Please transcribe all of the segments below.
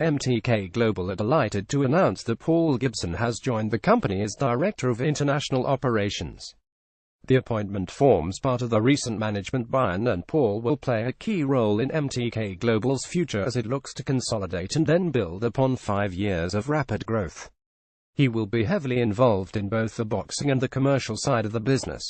MTK Global are delighted to announce that Paul Gibson has joined the company as Director of International Operations. The appointment forms part of the recent management buy-in, and Paul will play a key role in MTK Global's future as it looks to consolidate and then build upon 5 years of rapid growth. He will be heavily involved in both the boxing and the commercial side of the business.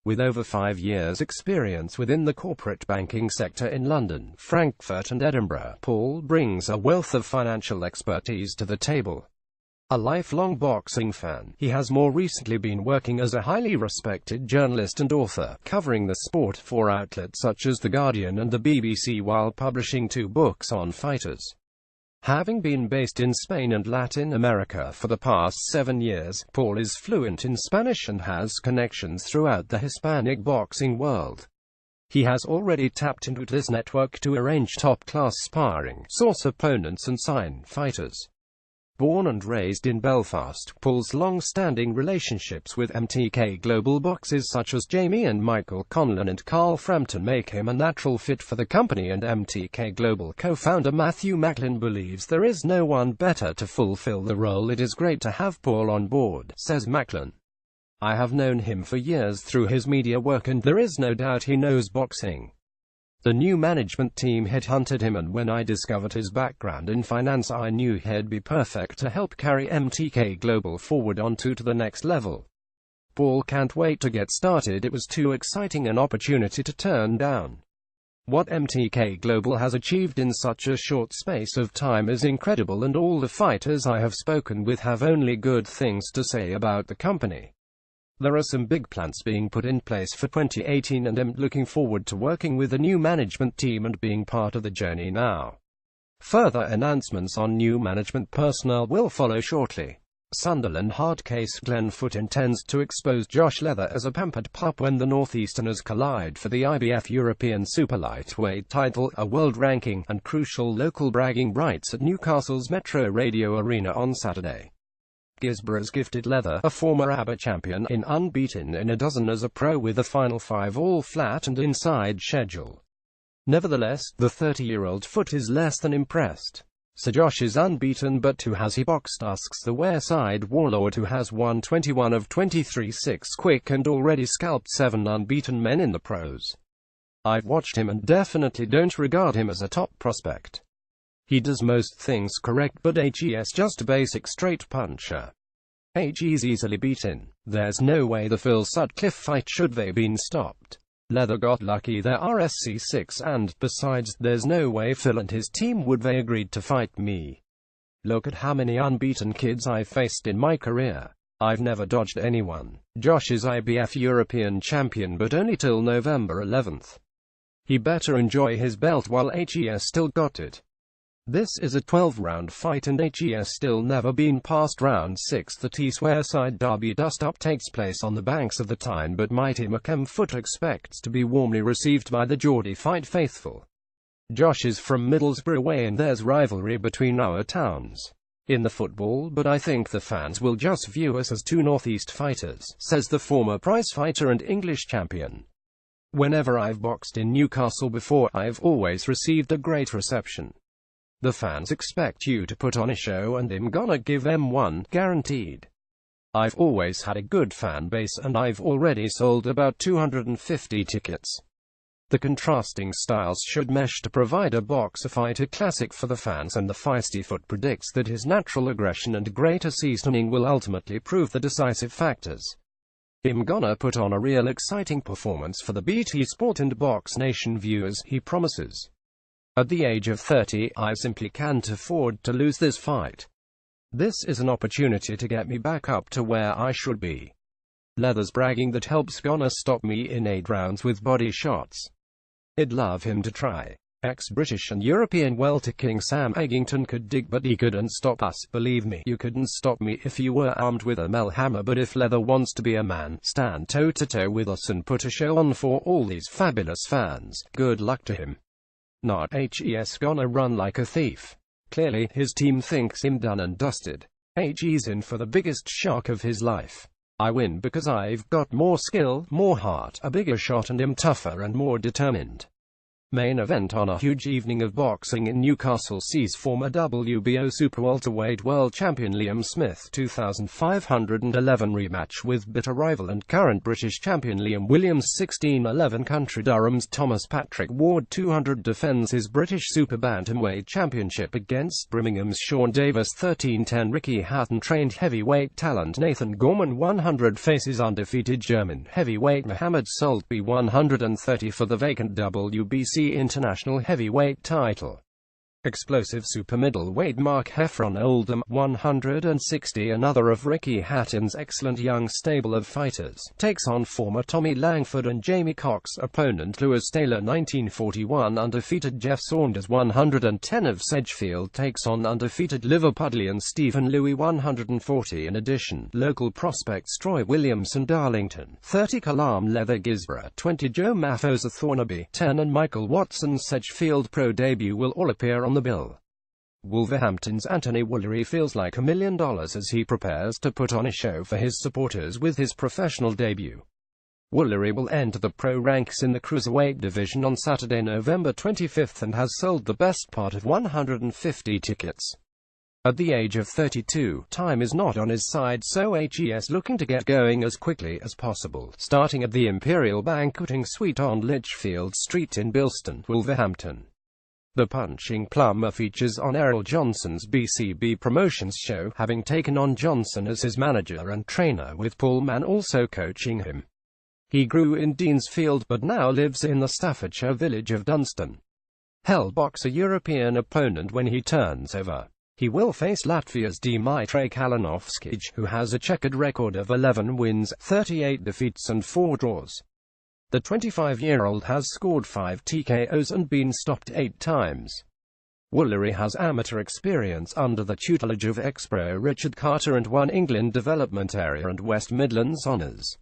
With over 5 years' experience within the corporate banking sector in London, Frankfurt and Edinburgh, Paul brings a wealth of financial expertise to the table. A lifelong boxing fan, he has more recently been working as a highly respected journalist and author, covering the sport for outlets such as The Guardian and the BBC while publishing 2 books on fighters. Having been based in Spain and Latin America for the past 7 years, Paul is fluent in Spanish and has connections throughout the Hispanic boxing world. He has already tapped into this network to arrange top-class sparring, source opponents and sign fighters. Born and raised in Belfast, Paul's long-standing relationships with MTK Global boxes such as Jamie and Michael Conlon and Carl Frampton make him a natural fit for the company, and MTK Global co-founder Matthew Macklin believes there is no one better to fulfill the role. "It is great to have Paul on board," says Macklin. "I have known him for years through his media work, and there is no doubt he knows boxing. The new management team headhunted him, and when I discovered his background in finance, I knew he'd be perfect to help carry MTK Global forward onto the next level. Paul can't wait to get started. It was too exciting an opportunity to turn down. What MTK Global has achieved in such a short space of time is incredible, and all the fighters I have spoken with have only good things to say about the company. There are some big plans being put in place for 2018, and I'm looking forward to working with the new management team and being part of the journey now. Further announcements on new management personnel will follow shortly." Sunderland hard case: Glenn Foot intends to expose Josh Leather as a pampered pup when the Northeasterners collide for the IBF European Superlightweight title, a world ranking, and crucial local bragging rights at Newcastle's Metro Radio Arena on Saturday. Gisborough's gifted Leather, a former ABBA champion, in unbeaten in a dozen as a pro with a final 5 all flat and inside schedule. Nevertheless, the 30-year-old Foot is less than impressed. "Sir Josh is unbeaten, but who has he boxed?" asks the Wareside warlord, who has won 21 of 23 6 quick and already scalped 7 unbeaten men in the pros. "I've watched him and definitely don't regard him as a top prospect. He does most things correct, but he's just a basic straight puncher. He's easily beaten. There's no way the Phil Sutcliffe fight should have been stopped. Leather got lucky there, RSC6, and, besides, there's no way Phil and his team would have agreed to fight me. Look at how many unbeaten kids I've faced in my career. I've never dodged anyone. Josh is IBF European champion, but only till November 11th. He better enjoy his belt while HES still got it. This is a 12-round fight, and HES still never been past round 6. The Teeswareside Derby dust-up takes place on the banks of the Tyne, but mighty Mackem Foot expects to be warmly received by the Geordie fight faithful. "Josh is from Middlesbrough way, and there's rivalry between our towns in the football, but I think the fans will just view us as 2 Northeast fighters," says the former prize fighter and English champion. "Whenever I've boxed in Newcastle before, I've always received a great reception. The fans expect you to put on a show, and I'm gonna give them one, guaranteed. I've always had a good fan base, and I've already sold about 250 tickets. The contrasting styles should mesh to provide a boxer fighter classic for the fans, and the feisty Foot predicts that his natural aggression and greater seasoning will ultimately prove the decisive factors. I'm gonna put on a real exciting performance for the BT Sport and Box Nation viewers," he promises. "At the age of 30, I simply can't afford to lose this fight. This is an opportunity to get me back up to where I should be. Leather's bragging that help's gonna stop me in 8 rounds with body shots. I'd love him to try. Ex-British and European welter King Sam Eggington could dig, but he couldn't stop us. Believe me, you couldn't stop me if you were armed with a Mel hammer, but if Leather wants to be a man, stand toe-to-toe with us and put a show on for all these fabulous fans, good luck to him. Not HES gonna run like a thief. Clearly, his team thinks him done and dusted. HE's in for the biggest shock of his life. I win because I've got more skill, more heart, a bigger shot, and am tougher and more determined. Main event on a huge evening of boxing in Newcastle sees former WBO super welterweight world champion Liam Smith 2511 rematch with bitter rival and current British champion Liam Williams 1611. Country Durham's Thomas Patrick Ward 200 defends his British super bantamweight championship against Birmingham's Sean Davis 1310. Ricky Hatton trained heavyweight talent Nathan Gorman 100 faces undefeated German heavyweight Mohammed Soltby 130 for the vacant WBC International Heavyweight title. Explosive super middleweight Mark Heffron Oldham 160, another of Ricky Hatton's excellent young stable of fighters, takes on former Tommy Langford and Jamie Cox opponent Lewis Taylor 1941. Undefeated Jeff Saunders 110 of Sedgefield takes on undefeated Liverpudlian Stephen Louis 140. In addition, local prospects Troy Williamson Darlington 30, Kalam Leather Gisborough 20, Joe Maffosa Thornaby 10 and Michael Watson's Sedgefield pro debut will all appear on the bill. Wolverhampton's Antony Woolery feels like $1 million as he prepares to put on a show for his supporters with his professional debut. Woolery will enter the pro ranks in the cruiserweight division on Saturday, November 25th and has sold the best part of 150 tickets. At the age of 32, time is not on his side, so HES looking to get going as quickly as possible, starting at the Imperial Banqueting Suite on Lichfield Street in Bilston, Wolverhampton. The Punching Plumber features on Errol Johnson's BCB Promotions show, having taken on Johnson as his manager and trainer, with Paul Mann also coaching him. He grew in Deansfield but now lives in the Staffordshire village of Dunstan. He'll box a European opponent when he turns over. He will face Latvia's Dmitry Kalinovskij, who has a checkered record of 11 wins, 38 defeats and 4 draws. The 25-year-old has scored 5 TKOs and been stopped 8 times. Woolery has amateur experience under the tutelage of ex-pro Richard Carter and won England Development Area and West Midlands honours.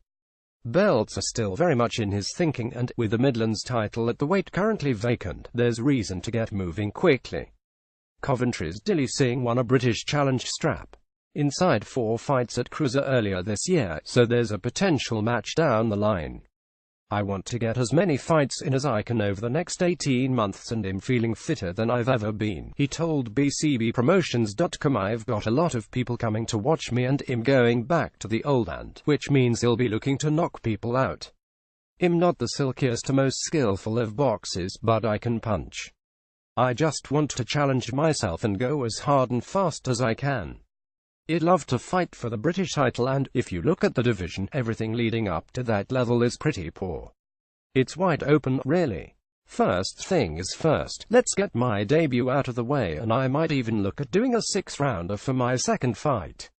Belts are still very much in his thinking, and, with the Midlands title at the weight currently vacant, there's reason to get moving quickly. Coventry's Dilly Singh won a British Challenge strap inside 4 fights at Cruiser earlier this year, so there's a potential match down the line. I want to get as many fights in as I can over the next 18 months and I'm feeling fitter than I've ever been, he told BCBpromotions.com. I've got a lot of people coming to watch me and I'm going back to the old hand, which means he'll be looking to knock people out. I'm not the silkiest or most skillful of boxers, but I can punch. I just want to challenge myself and go as hard and fast as I can. I'd love to fight for the British title, and, if you look at the division, everything leading up to that level is pretty poor. It's wide open, really. First thing is first, let's get my debut out of the way, and I might even look at doing a 6-rounder for my second fight.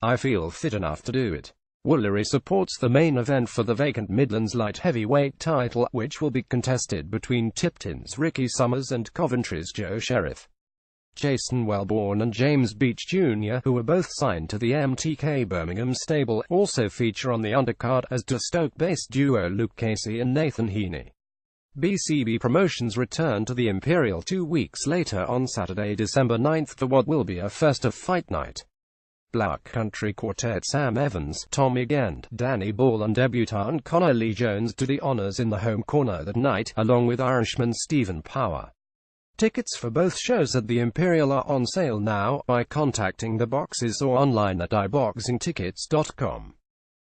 I feel fit enough to do it. Woolery supports the main event for the vacant Midlands light heavyweight title, which will be contested between Tipton's Ricky Summers and Coventry's Joe Sheriff. Jason Wellborn and James Beach Jr., who were both signed to the MTK Birmingham stable, also feature on the undercard, as do Stoke-based duo Luke Casey and Nathan Heaney. BCB Promotions return to the Imperial 2 weeks later on Saturday, December 9th for what will be a festive fight night. Black Country Quartet Sam Evans, Tommy Gent, Danny Ball and debutant Connor Lee Jones do the honours in the home corner that night, along with Irishman Stephen Power. Tickets for both shows at the Imperial are on sale now, by contacting the boxes or online at iboxingtickets.com.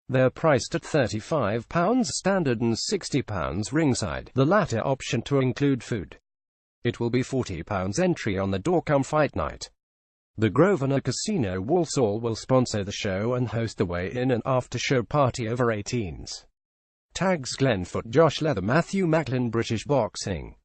They're priced at £35 standard and £60 ringside, the latter option to include food. It will be £40 entry on the door come fight night. The Grosvenor Casino Walsall will sponsor the show and host the weigh-in and after-show party over 18s. Tags Glenfoot, Josh Leather, Matthew Macklin. British Boxing.